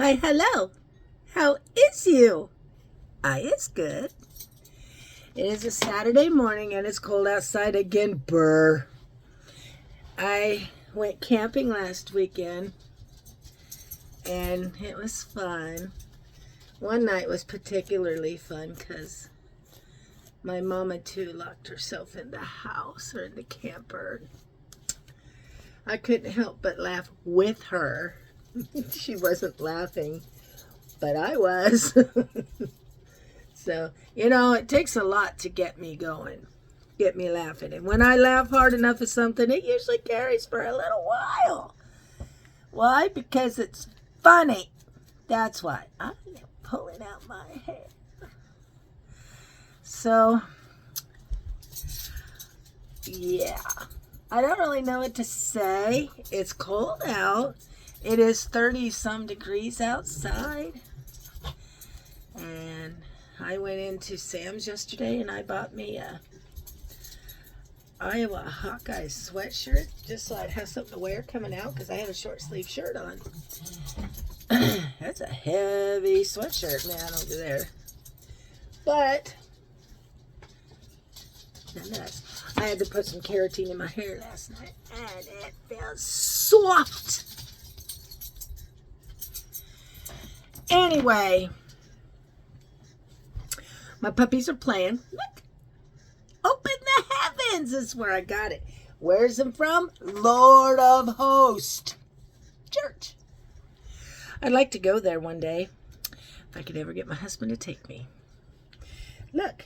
Why, hello. How is you? I is good. It is a Saturday morning and it's cold outside again. Brr. I went camping last weekend and it was fun. One night was particularly fun because my mama too locked herself in the house or in the camper. I couldn't help but laugh with her. She wasn't laughing, but I was. So, it takes a lot to get me going, get me laughing. And when I laugh hard enough at something, it usually carries for a little while. Why? Because it's funny. That's why. I'm pulling out my hair. So, yeah. I don't really know what to say. It's cold out. It is 30-some degrees outside. And I went into Sam's yesterday and I bought me a Iowa Hawkeye sweatshirt just so I'd have something to wear coming out because I had a short sleeve shirt on. That's a heavy sweatshirt, man, over there. But nonetheless, I had to put some keratin in my hair last night and it feels soft. Anyway, my puppies are playing. Look. Open the heavens is where I got it. Where's them from? Lord of Hosts Church. I'd like to go there one day if I could ever get my husband to take me. Look,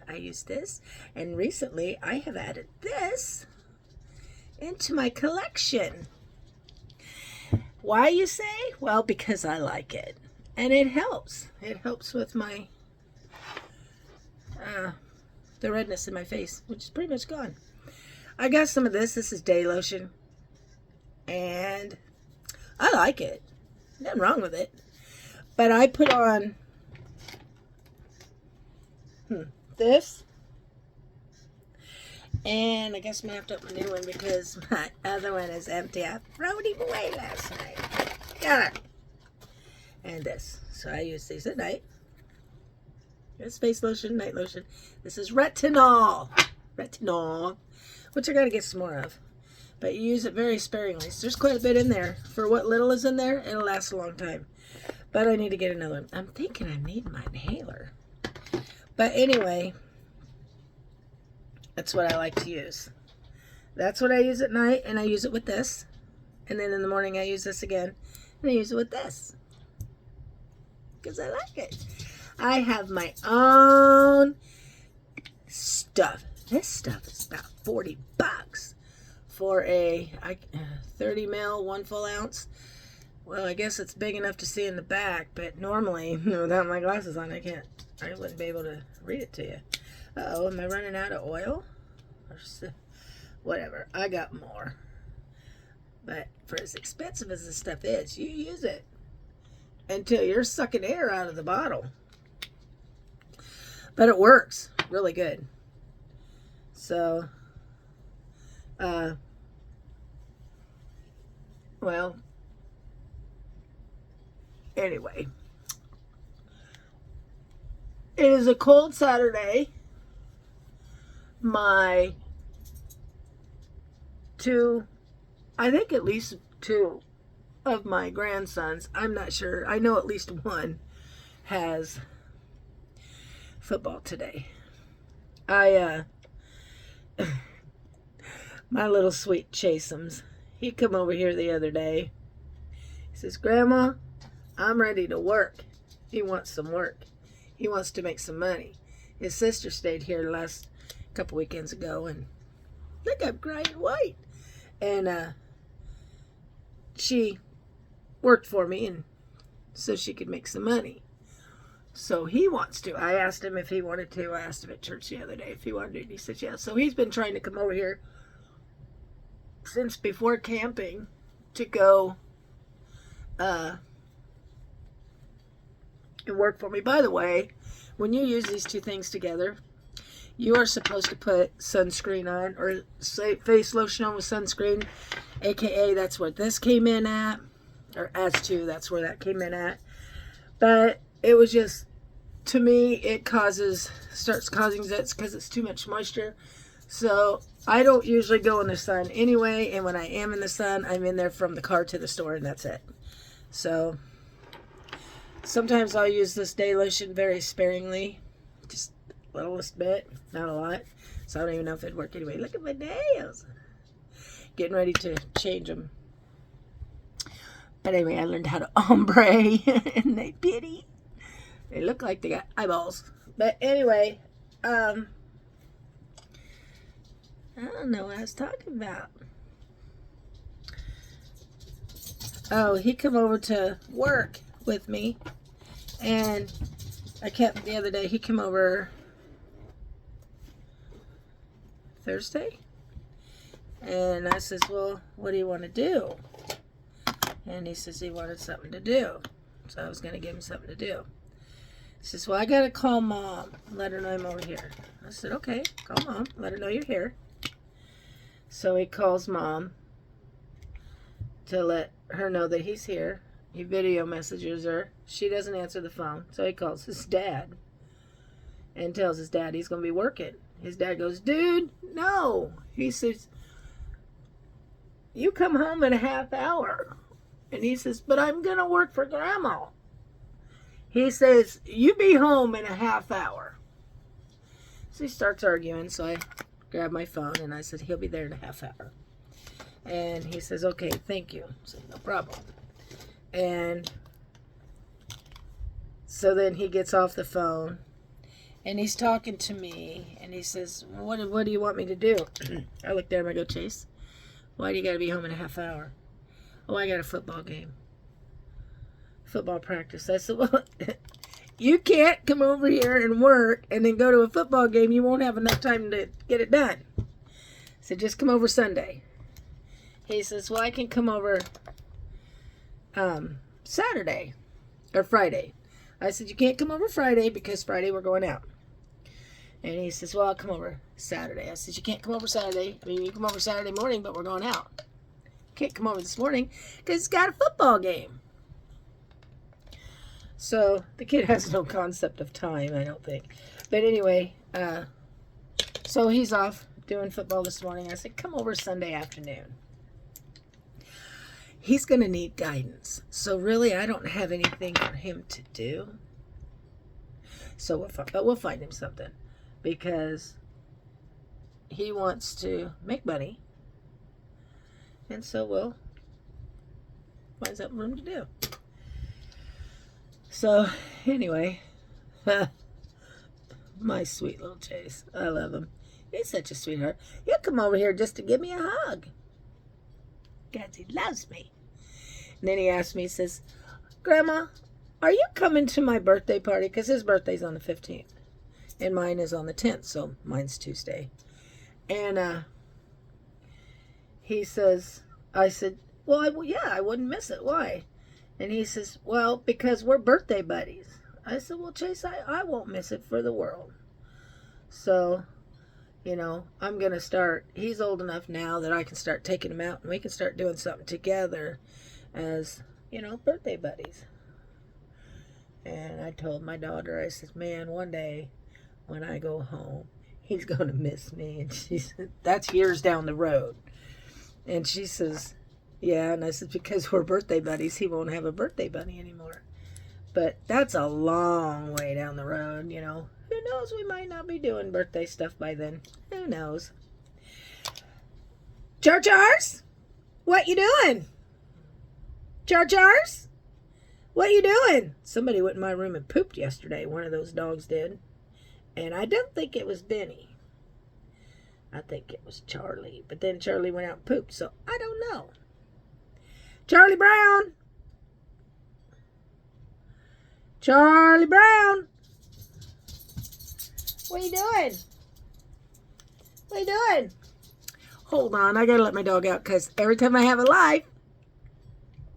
I use this, and recently I have added this into my collection. Why, you say? Well, because I like it. And it helps. It helps with my the redness in my face, which is pretty much gone. I got some of this. This is day lotion. And I like it. Nothing wrong with it. But I put on this. And I guess I'm going to have to open a new one because my other one is empty. I threw him away last night. Got it. And this. So I use these at night. It's face lotion, night lotion. This is retinol. Retinol. Which I got to get some more of. But you use it very sparingly. So there's quite a bit in there. For what little is in there, it'll last a long time. But I need to get another one. I'm thinking I need my inhaler. But anyway, that's what I like to use. That's what I use at night. And I use it with this. And then in the morning I use this again. And I use it with this. Because I like it. I have my own stuff. This stuff is about 40 bucks for a 30 ml, 1 full ounce. Well, I guess it's big enough to see in the back, but normally, without my glasses on, I wouldn't be able to read it to you. Uh-oh, am I running out of oil? Whatever, I got more. But for as expensive as this stuff is, you use it until you're sucking air out of the bottle. But it works really good. So, well, anyway. It is a cold Saturday. I think at least 2 of my grandsons, I'm not sure, I know at least one has football today. My little sweet Chasems, he come over here the other day. He says, Grandma, I'm ready to work. He wants some work. He wants to make some money. His sister stayed here the last couple weekends ago, and look, I'm crying white. And she worked for me, and so she could make some money. So he wants to. I asked him if he wanted to. I asked him at church the other day if he wanted to. And he said, yeah. So he's been trying to come over here since before camping to go and work for me. By the way, when you use these two things together, you are supposed to put sunscreen on, or say face lotion on with sunscreen, aka that's what this came in at. or as to, that's where that came in at. But it was just, to me, it starts causing zits because it's too much moisture. So I don't usually go in the sun anyway, and when I am in the sun, I'm in there from the car to the store, and that's it. So sometimes I'll use this day lotion very sparingly, just a littlest bit, not a lot. So I don't even know if it'd work anyway. Look at my nails. Getting ready to change them. But anyway, I learned how to ombre, and they pity. They look like they got eyeballs. But anyway, I don't know what I was talking about. Oh, he come over to work with me, and the other day, he came over Thursday, and I says, well, what do you want to do? And he says he wanted something to do, so I was going to give him something to do. He says, well, I got to call Mom, let her know I'm over here. I said, okay, call Mom, let her know you're here. So he calls Mom to let her know that he's here. He video messages her. She doesn't answer the phone, so he calls his dad and tells his dad he's going to be working. His dad goes, dude, no. He says, you come home in a half hour. And he says, but I'm going to work for Grandma. He says, you be home in a half hour. So he starts arguing, so I grab my phone and I said, he'll be there in a half hour. And he says, okay, thank you. I said, no problem. And so then he gets off the phone and he's talking to me and he says, what do you want me to do? I looked at him, I go, Chase, why do you got to be home in a half hour? Oh, I got a football game. Football practice. I said, well, you can't come over here and work and then go to a football game. You won't have enough time to get it done. So just come over Sunday. He says, well, I can come over Saturday or Friday. I said, you can't come over Friday because Friday we're going out. And he says, well, I'll come over Saturday. I said, you can't come over Saturday. I mean, you come over Saturday morning, but we're going out. Can't come over this morning because it's got a football game. So the kid has no concept of time, I don't think. But anyway, so he's off doing football this morning. I said, come over Sunday afternoon. He's going to need guidance. So really, I don't have anything for him to do. So we'll find him something because he wants to make money. And so we'll find something for him to do. So, anyway, my sweet little Chase. I love him. He's such a sweetheart. He'll come over here just to give me a hug. Because he loves me. And then he asked me, he says, Grandma, are you coming to my birthday party? Because his birthday's on the 15th. And mine is on the 10th, so mine's Tuesday. And he says, I said, well, yeah, I wouldn't miss it. Why? And he says, well, because we're birthday buddies. I said, well, Chase, I won't miss it for the world. So, you know, I'm going to start. He's old enough now that I can start taking him out and we can start doing something together as, you know, birthday buddies. And I told my daughter, I said, man, one day when I go home, he's going to miss me. And she said, that's years down the road. And she says, yeah, and I said, because we're birthday buddies, he won't have a birthday buddy anymore. But that's a long way down the road, you know. Who knows, we might not be doing birthday stuff by then. Who knows? Jar Jars? What you doing? Jar Jars? What you doing? Somebody went in my room and pooped yesterday. One of those dogs did. And I don't think it was Benny. I think it was Charlie. But then Charlie went out and pooped, so I don't know. Charlie Brown. Charlie Brown. What are you doing? What are you doing? Hold on, I gotta let my dog out because every time I have a life,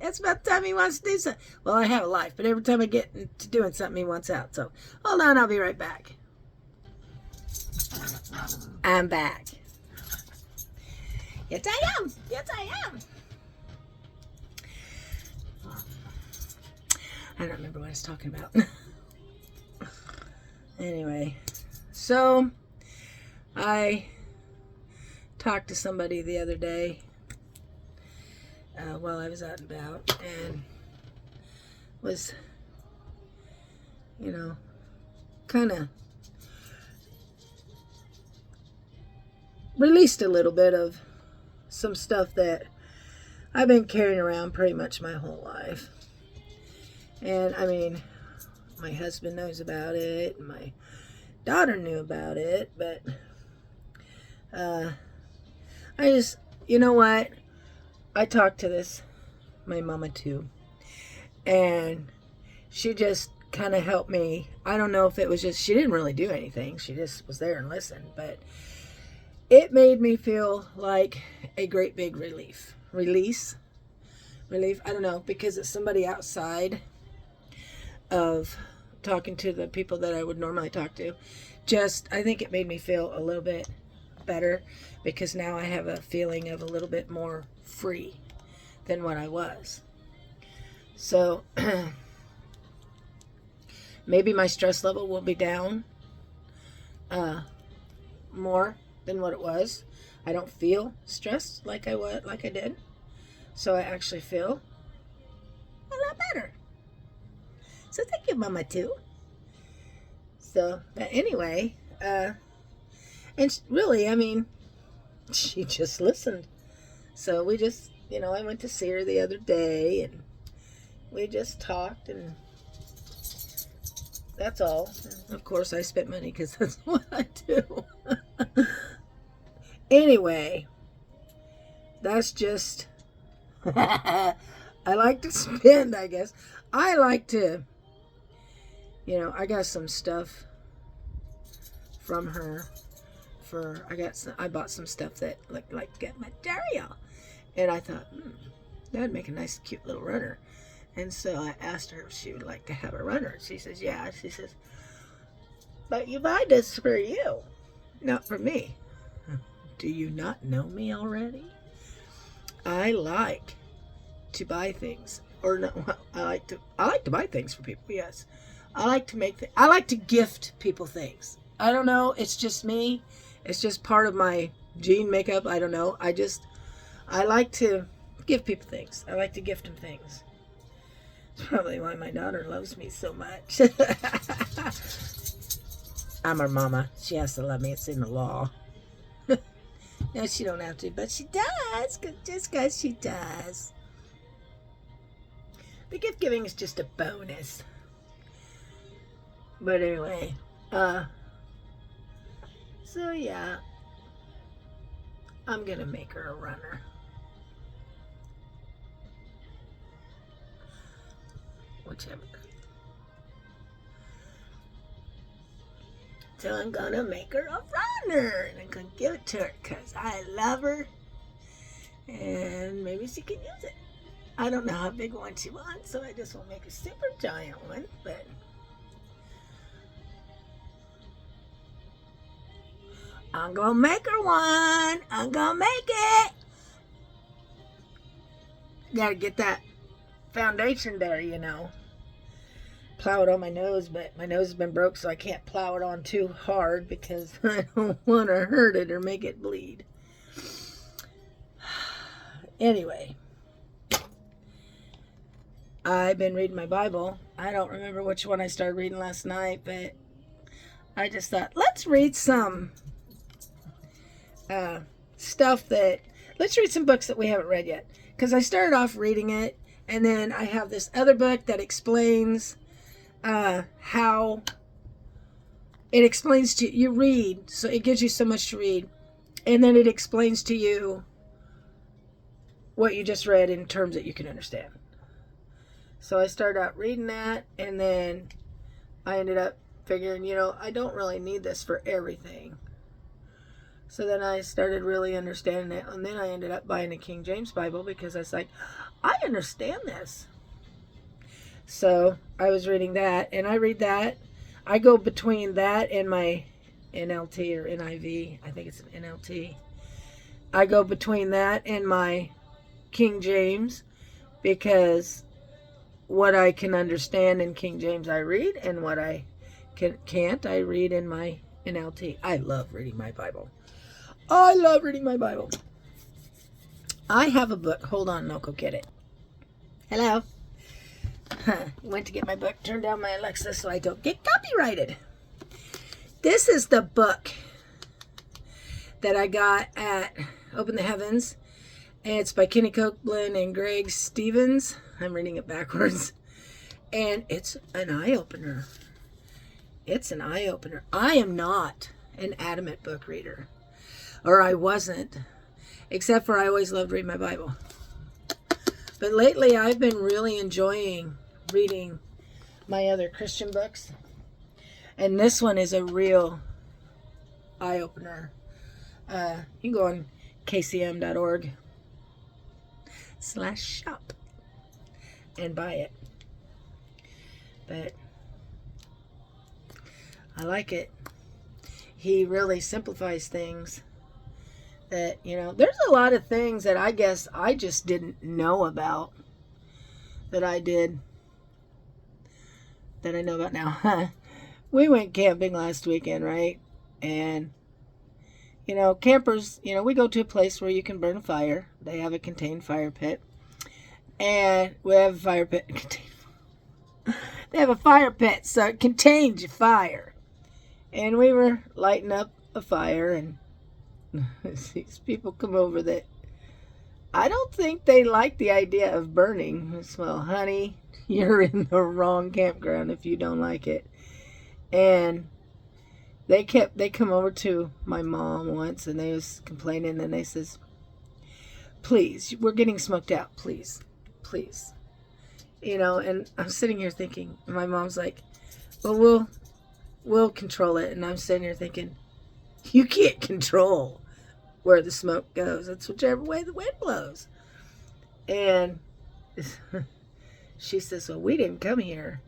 that's about the time he wants to do something. Well, I have a life, but every time I get to doing something, he wants out. So hold on, I'll be right back. I'm back. Yes, I am. Yes, I am. I don't remember what I was talking about. Anyway, so I talked to somebody the other day while I was out and about, and was, kind of released a little bit of some stuff that I've been carrying around pretty much my whole life. And I mean, my husband knows about it, and my daughter knew about it, but I just, you know what? I talked to my mama too, and she just kind of helped me. I don't know if it was just, she didn't really do anything. She just was there and listened, but it made me feel like a great big relief. Relief, I don't know, because it's somebody outside of talking to the people that I would normally talk to. Just, I think it made me feel a little bit better, because now I have a feeling of a little bit more free than what I was. So maybe my stress level will be down more than what it was. I don't feel stressed like I did. So I actually feel a lot better. So thank you, Mama, too. So, but anyway, and really, I mean, she just listened. So we just, I went to see her the other day, and we just talked, and that's all. And of course, I spent money because that's what I do. Anyway, that's just, I like to spend, I guess. I like to, I got some stuff from her I bought some stuff that looked like get material. And I thought, that'd make a nice, cute little runner. And so I asked her if she would like to have a runner. She says, yeah. She says, but you buy this for you, not for me. Do you not know me already? I like to buy things. Or no, I like to buy things for people, yes. I like to gift people things. I don't know, it's just me. It's just part of my gene makeup. I don't know. I like to give people things. I like to gift them things. It's probably why my daughter loves me so much. I'm her mama. She has to love me. It's in the law. No, she don't have to, but she does. Just because she does. The gift giving is just a bonus. But anyway, so yeah, I'm gonna make her a runner. Whichever. So I'm gonna make her a runner, and I'm gonna give it to her because I love her, and maybe she can use it. I don't know how big one she wants, so I just won't make a super giant one, but I'm gonna make her one. I'm gonna make it. Gotta get that foundation there, Plow it on my nose, but my nose has been broke, so I can't plow it on too hard because I don't want to hurt it or make it bleed. Anyway, I've been reading my Bible. I don't remember which one I started reading last night, but I just thought, let's read some let's read some books that we haven't read yet. Because I started off reading it, and then I have this other book that explains how it explains to you read, so it gives you so much to read, and then it explains to you what you just read in terms that you can understand. So I started out reading that, and then I ended up figuring, I don't really need this for everything. So then I started really understanding it, and then I ended up buying a King James Bible because I was like, I understand this. So I was reading that, and I read that. I go between that and my NLT or NIV. I think it's an NLT. I go between that and my King James because what I can understand in King James I read, and what I can't I read in my NLT. I love reading my Bible. I love reading my Bible. I have a book. Hold on, I'll go get it. Hello. Went to get my book. Turned down my Alexa so I don't get copyrighted. This is the book that I got at Open the Heavens. And it's by Kenny Copeland and Greg Stevens. I'm reading it backwards. And it's an eye-opener. It's an eye-opener. I am not an adamant book reader. Or I wasn't. Except for I always loved reading my Bible. But lately I've been really enjoying reading my other Christian books. And this one is a real eye-opener. You can go on kcm.org/shop and buy it. But I like it. He really simplifies things that, there's a lot of things that I guess I just didn't know about that I know about now. We went camping last weekend, right? And campers, we go to a place where you can burn a fire. They have a contained fire pit. And we have a fire pit. They have a fire pit, so it contains your fire. And we were lighting up a fire, and these people come over that I don't think they like the idea of burning. Well, honey, you're in the wrong campground if you don't like it. And they come over to my mom once, and they was complaining, and they says, please, we're getting smoked out, please. And I'm sitting here thinking, and my mom's like, well, we'll control it. And I'm sitting here thinking, you can't control where the smoke goes. It's whichever way the wind blows. And she says, well, we didn't come here.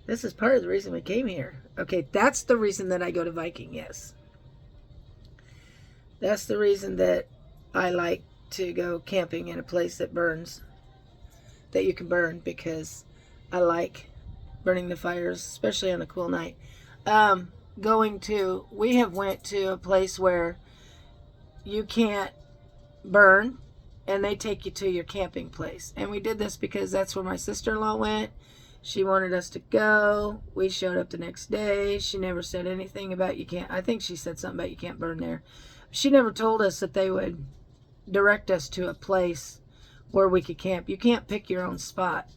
This is part of the reason we came here. Okay, that's the reason that I go to Viking, yes. That's the reason that I like to go camping in a place that burns, that you can burn, because I like burning the fires, especially on a cool night. We have went to a place where you can't burn, and they take you to your camping place. And we did this because that's where my sister-in-law went. She wanted us to go. We showed up the next day. She never said anything about you can't. I think she said something about you can't burn there. She never told us that they would direct us to a place where we could camp. You can't pick your own spot.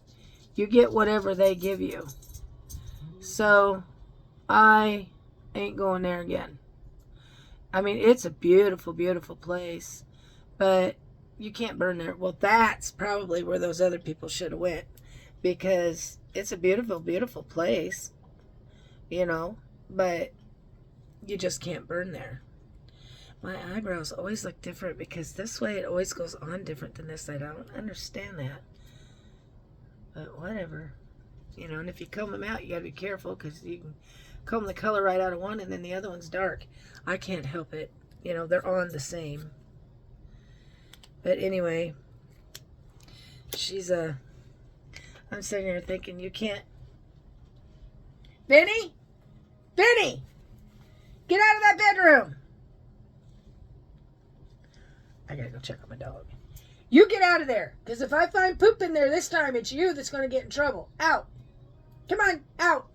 You get whatever they give you. So I ain't going there again. I mean, it's a beautiful, beautiful place, but you can't burn there. Well, that's probably where those other people should have went, because it's a beautiful, beautiful place, but you just can't burn there. My eyebrows always look different because this way it always goes on different than this side. I don't understand that. But whatever. And if you comb them out, you got to be careful, because you can comb the color right out of one and then the other one's dark. I can't help it. They're on the same. But anyway, I'm sitting here thinking, you can't. Benny, get out of that bedroom. I gotta go check on my dog. You get out of there, because if I find poop in there this time, it's you that's going to get in trouble. Out. Come on, out.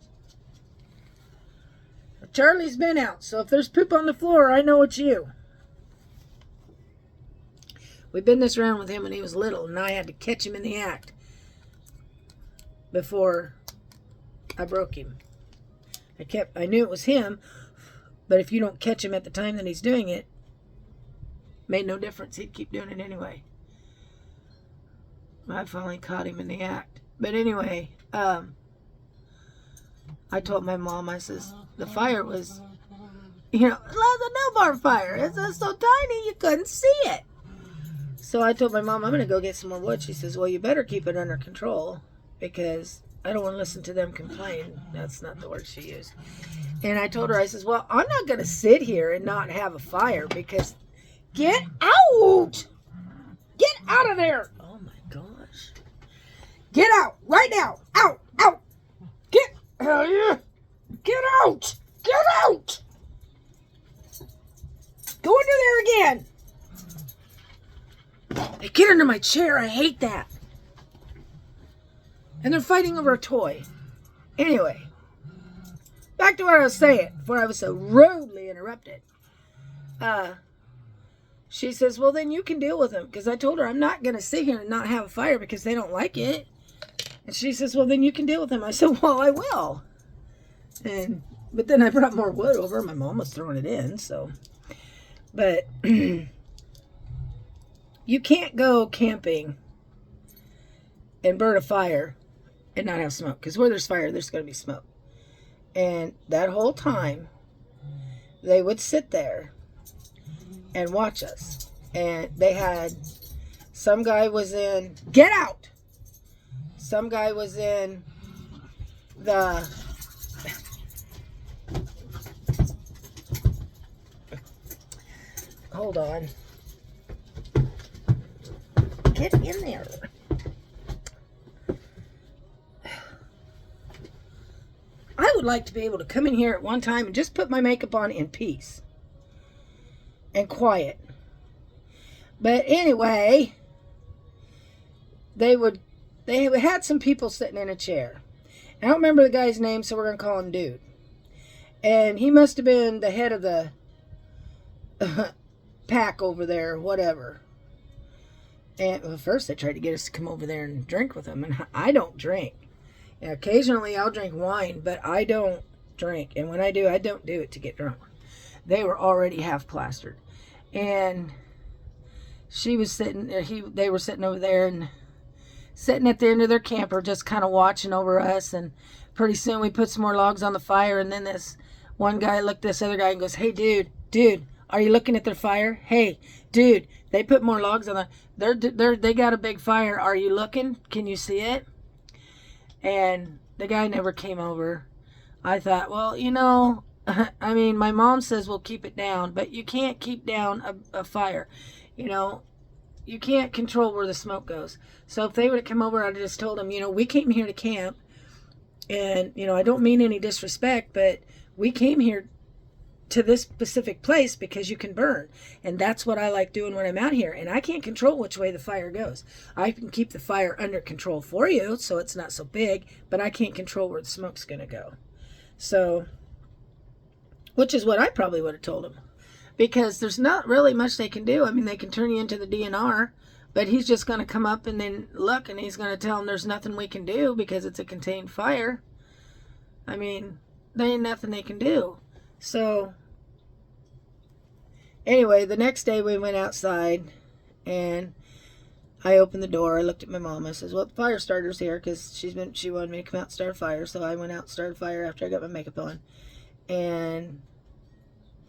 Charlie's been out, so if there's poop on the floor, I know it's you. We've been this around with him when he was little, and I had to catch him in the act before I broke him. I knew it was him, but if you don't catch him at the time that he's doing it, made no difference. He'd keep doing it anyway. I finally caught him in the act. But anyway, I told my mom, I says, the fire was, it was a no-bar fire. It's so tiny you couldn't see it. So I told my mom, I'm going to go get some more wood. She says, well, you better keep it under control, because I don't want to listen to them complain. That's not the word she used. And I told her, I says, well, I'm not going to sit here and not have a fire, because get out! Get out of there! Oh my gosh. Get out right now. Out, out. Get out. Get out. Get out. Go under there again. They get under my chair. I hate that. And they're fighting over a toy. Anyway, back to what I was saying before I was so rudely interrupted. She says, well, then you can deal with them. Because I told her I'm not going to sit here and not have a fire because they don't like it. And she says, well, then you can deal with them. I said, well, I will. But then I brought more wood over. My mom was throwing it in, so. But you can't go camping and burn a fire and not have smoke. Because where there's fire, there's going to be smoke. And that whole time, they would sit there and watch us. And they had, some guy was in, get out! Some guy was in the, hold on. Get in there. I would like to be able to come in here at one time and just put my makeup on in peace and quiet. But anyway, they had some people sitting in a chair. I don't remember the guy's name, so we're going to call him Dude. And he must have been the head of the pack over there, whatever. And well, first they tried to get us to come over there and drink with them. And I don't drink. And occasionally I'll drink wine, but I don't drink. And when I do, I don't do it to get drunk. They were already half plastered. And she was sitting there, they were sitting over there and sitting at the end of their camper, just kind of watching over us. And pretty soon we put some more logs on the fire. And then this one guy looked at this other guy and goes, hey, dude, are you looking at their fire? Hey, dude, they put more logs on they got a big fire. Are you looking? Can you see it? And the guy never came over. I thought, well, you know, I mean, my mom says we'll keep it down, but you can't keep down a fire. You know, you can't control where the smoke goes. So if they would have come over, I'd have just told them, you know, we came here to camp. And, you know, I don't mean any disrespect, but we came here to this specific place because you can burn. And that's what I like doing when I'm out here. And I can't control which way the fire goes. I can keep the fire under control for you so it's not so big, but I can't control where the smoke's going to go. So, which is what I probably would have told him. Because there's not really much they can do. I mean, they can turn you into the DNR, but he's just going to come up and then look, and he's going to tell them there's nothing we can do because it's a contained fire. I mean, there ain't nothing they can do. So, anyway, the next day we went outside, and I opened the door. I looked at my mom. I says, well, the fire starter's here, because she wanted me to come out and start a fire. So I went out and started a fire after I got my makeup on. And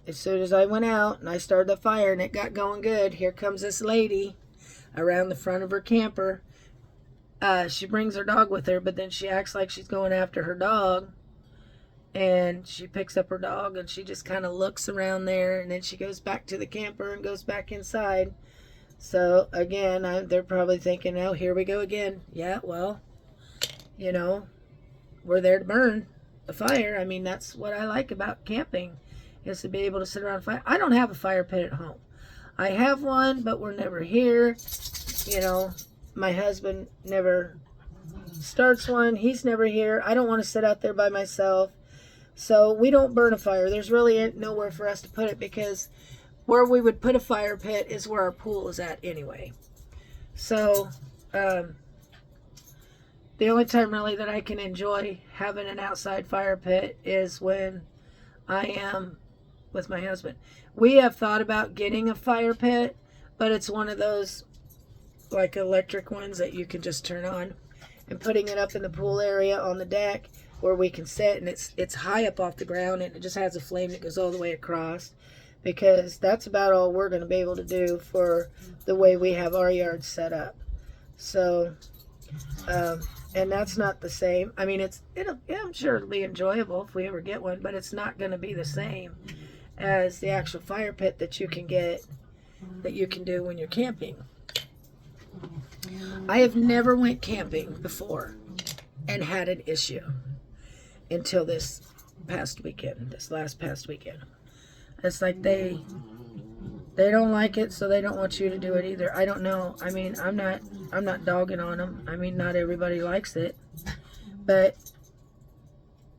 as soon as I went out and I started the fire and it got going good, here comes this lady around the front of her camper. She brings her dog with her, but then she acts like she's going after her dog. And she picks up her dog and she just kind of looks around there, and then she goes back to the camper and goes back inside. So again, they're probably thinking, oh, here we go again. Yeah, well, you know, we're there to burn a fire. I mean, that's what I like about camping, is to be able to sit around a fire. I don't have a fire pit at home. I have one, but we're never here. You know, my husband never starts one. He's never here. I don't want to sit out there by myself. So we don't burn a fire. There's really nowhere for us to put it, because where we would put a fire pit is where our pool is at anyway. So the only time really that I can enjoy having an outside fire pit is when I am with my husband. We have thought about getting a fire pit, but it's one of those like electric ones that you can just turn on, and putting it up in the pool area on the deck where we can sit, and it's high up off the ground, and it just has a flame that goes all the way across, because that's about all we're going to be able to do for the way we have our yard set up. So and that's not the same. I mean, I'm sure it'll be enjoyable if we ever get one, but it's not going to be the same as the actual fire pit that you can get, that you can do when you're camping. I have never went camping before and had an issue until this last past weekend. It's like they don't like it, so they don't want you to do it either. I don't know. I mean, I'm not dogging on them. I mean, not everybody likes it, but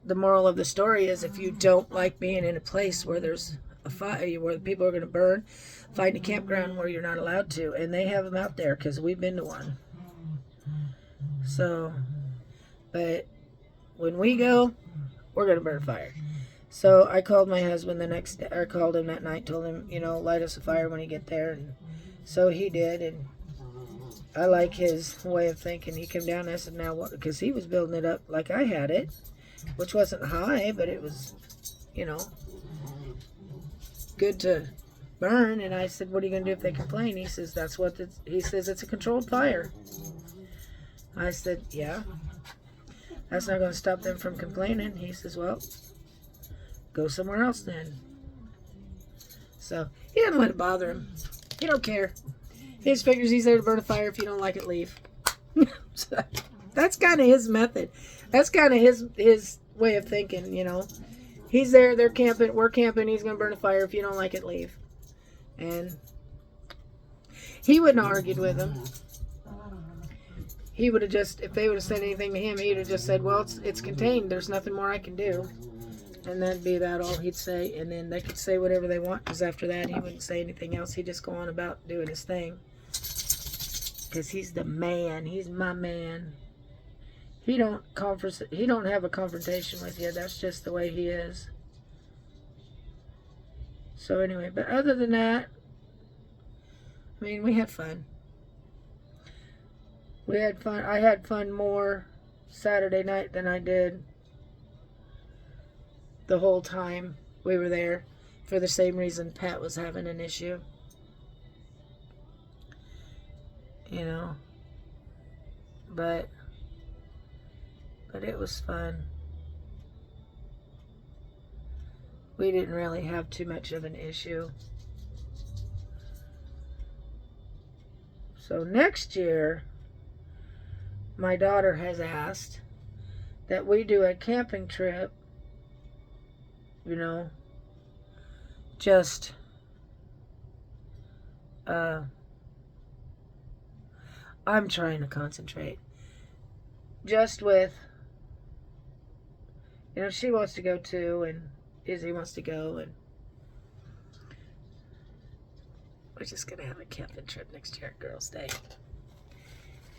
the moral of the story is if you don't like being in a place where there's a fire, where people are going to burn, find a campground where you're not allowed to. And they have them out there because we've been to one. So, but when we go, we're going to burn a fire. So I called my husband the next day, or called him that night, told him, light us a fire when you get there. And so he did. And I like his way of thinking. He came down and I said, now what? Because he was building it up like I had it, which wasn't high, but it was, good to burn. And I said, what are you going to do if they complain? He says, he says, it's a controlled fire. I said, yeah, that's not going to stop them from complaining. He says, well, go somewhere else then. So he doesn't let it bother him. He don't care. He just figures he's there to burn a fire. If you don't like it, leave. So that's kind of his method. That's kind of his way of thinking, He's there, they're camping, we're camping, he's going to burn a fire. If you don't like it, leave. And he wouldn't have argued with them. He would have just, if they would have said anything to him, he would have just said, well, it's contained. There's nothing more I can do. And that'd be that all he'd say. And then they could say whatever they want, because after that, he wouldn't say anything else. He'd just go on about doing his thing. Because he's the man. He's my man. He don't have a confrontation with you. That's just the way he is. So anyway, but other than that, I mean, we had fun. We had fun. I had fun more Saturday night than I did the whole time we were there, for the same reason Pat was having an issue. But it was fun. We didn't really have too much of an issue. So next year, my daughter has asked that we do a camping trip, just I'm trying to concentrate. Just with, she wants to go too, and Izzy wants to go, and we're just going to have a camping trip next year at Girls' Day.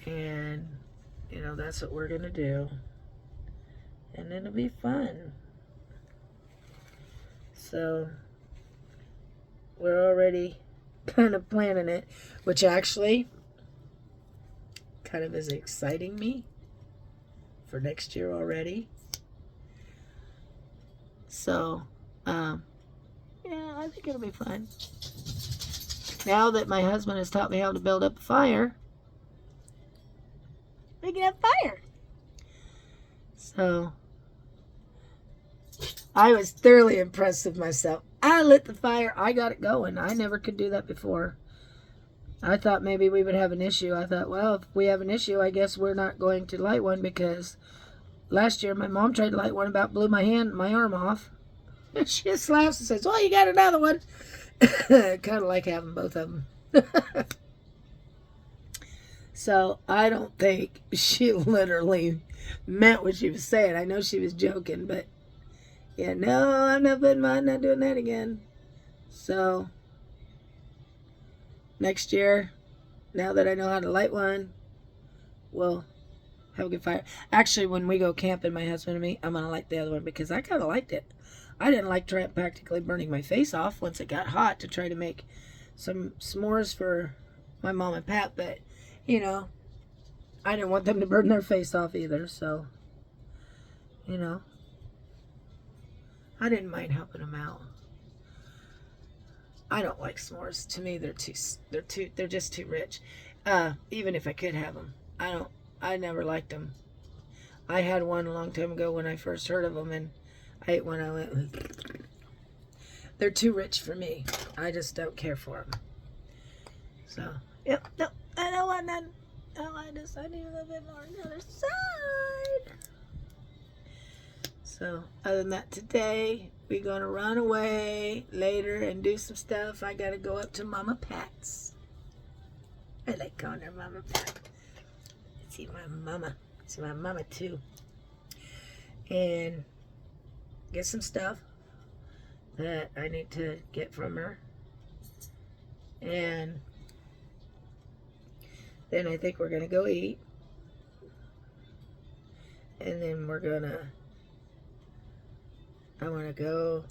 And, that's what we're going to do. And it'll be fun. So, we're already kind of planning it, which actually kind of is exciting me for next year already. So, yeah, I think it'll be fun. Now that my husband has taught me how to build up a fire, we can have fire. So, I was thoroughly impressed with myself. I lit the fire. I got it going. I never could do that before. I thought maybe we would have an issue. I thought, well, if we have an issue, I guess we're not going to light one, because last year my mom tried to light one, about blew my arm off. And she just laughs and says, well, you got another one. Kind of like having both of them. So I don't think she literally meant what she was saying. I know she was joking, but yeah, no, I'm not putting mine, not doing that again. So next year, now that I know how to light one, we'll have a good fire. Actually, when we go camping, my husband and me, I'm going to light the other one, because I kind of liked it. I didn't like practically burning my face off once it got hot, to try to make some s'mores for my mom and Pat, but, I didn't want them to burn their face off either, so, I didn't mind helping them out. I don't like s'mores. To me, they're just too rich. Even if I could have them, I never liked them. I had one a long time ago when I first heard of them, and I ate one. I went, they're too rich for me. I just don't care for them. So, yep, no, I don't want none. Oh, I need a little bit more on the other side. So, other than that, today we're going to run away later and do some stuff. I got to go up to Mama Pat's. I like calling her Mama Pat. See my mama. See my mama too. And get some stuff that I need to get from her. And then I think we're going to go eat. And then I want to go.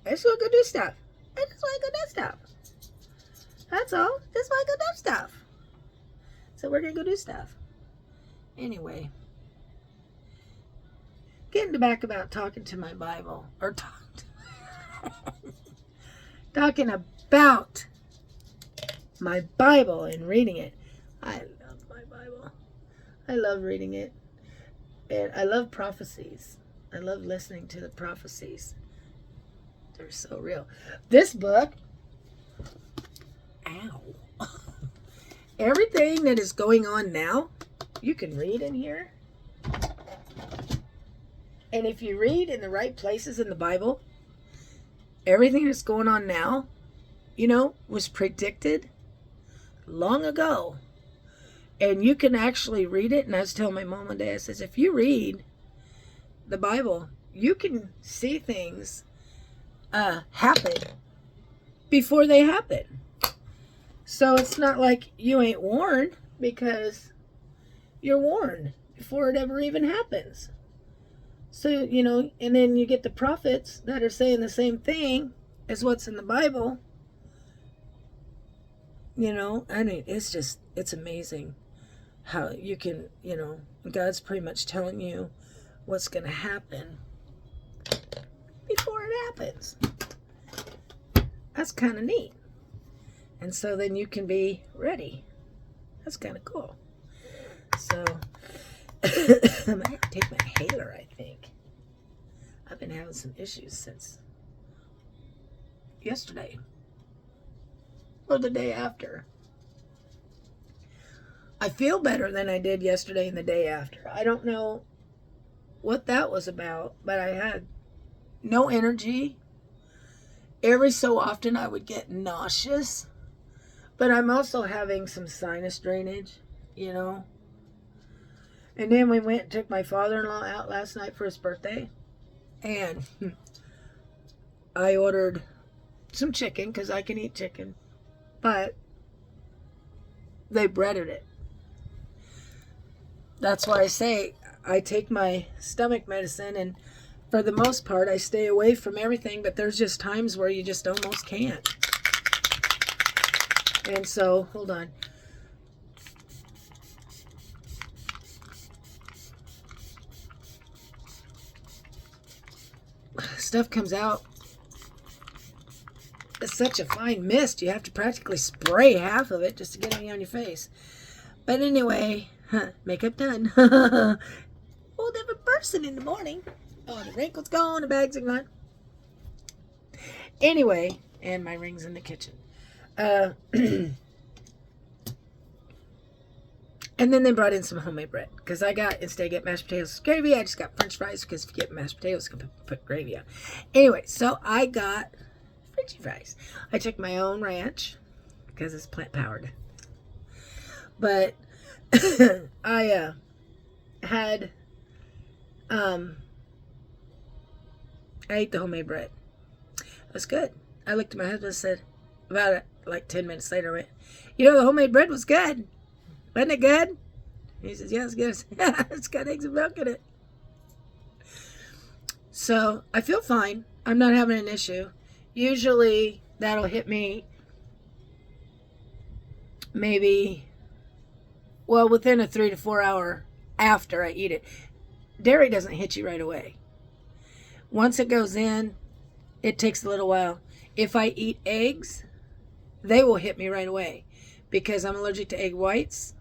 I just want to go do stuff. That's all. Just want to go do stuff. So we're going to go do stuff. Anyway. Getting back about talking to my Bible. Or talking about my Bible and reading it. I love my Bible. I love reading it. And I love prophecies. I love listening to the prophecies. They're so real. This book, ow. Everything that is going on now, you can read in here. And if you read in the right places in the Bible, everything that's going on now, was predicted long ago. And you can actually read it. And I was telling my mom one day, I says, if you read the Bible, you can see things happen before they happen. So it's not like you ain't warned, because you're warned before it ever even happens. So, and then you get the prophets that are saying the same thing as what's in the Bible. I mean, it's amazing how you can, God's pretty much telling you what's going to happen before it happens. That's kind of neat. And so then you can be ready. That's kind of cool. So I might have to take my inhaler, I think. I've been having some issues since yesterday. Or the day after. I feel better than I did yesterday and the day after. I don't know what that was about, but I had no energy. Every so often I would get nauseous. But I'm also having some sinus drainage, And then we went and took my father-in-law out last night for his birthday. And I ordered some chicken, because I can eat chicken. But they breaded it. That's why I say I take my stomach medicine, and for the most part I stay away from everything, but there's just times where you just almost can't. And so, hold on. Stuff comes out. It's such a fine mist. You have to practically spray half of it just to get it on your face. But anyway, makeup done. Whole different person in the morning. Oh, the wrinkles gone, the bags are gone. Anyway, and my ring's in the kitchen. And then they brought in some homemade bread, because instead of get mashed potatoes with gravy, I just got french fries, because if you get mashed potatoes, you can put gravy on. Anyway, so I got French fries. I took my own ranch, because it's plant powered. But I ate the homemade bread. It was good. I looked at my husband and said, about it, like 10 minutes later, I went, the homemade bread was good. Wasn't it good? He says, yeah, it's good. It's got eggs and milk in it. So I feel fine. I'm not having an issue. Usually that'll hit me maybe, within a 3 to 4 hour after I eat it. Dairy doesn't hit you right away. Once it goes in, it takes a little while. If I eat eggs, they will hit me right away, because I'm allergic to egg whites,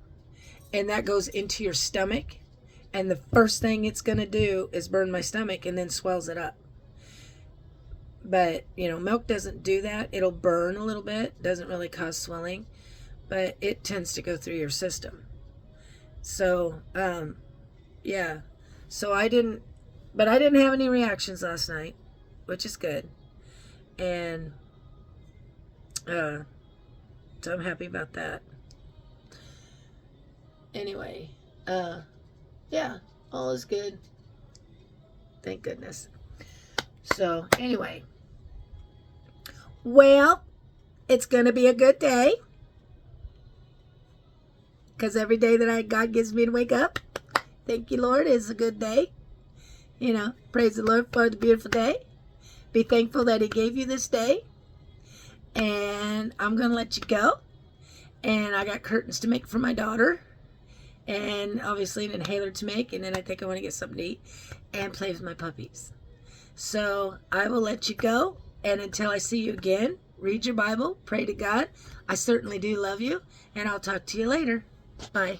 and that goes into your stomach, and the first thing it's going to do is burn my stomach and then swells it up. But, milk doesn't do that. It'll burn a little bit, doesn't really cause swelling, but it tends to go through your system. So, yeah. So I didn't have any reactions last night, which is good. And so I'm happy about that. Anyway, yeah, all is good. Thank goodness. So anyway, well, it's going to be a good day. Because every day that God gives me to wake up, thank you, Lord, is a good day. You know, praise the Lord for the beautiful day. Be thankful that He gave you this day. And I'm going to let you go. And I got curtains to make for my daughter. And obviously an inhaler to make. And then I think I want to get something to eat and play with my puppies. So I will let you go. And until I see you again, read your Bible, pray to God. I certainly do love you. And I'll talk to you later. Bye.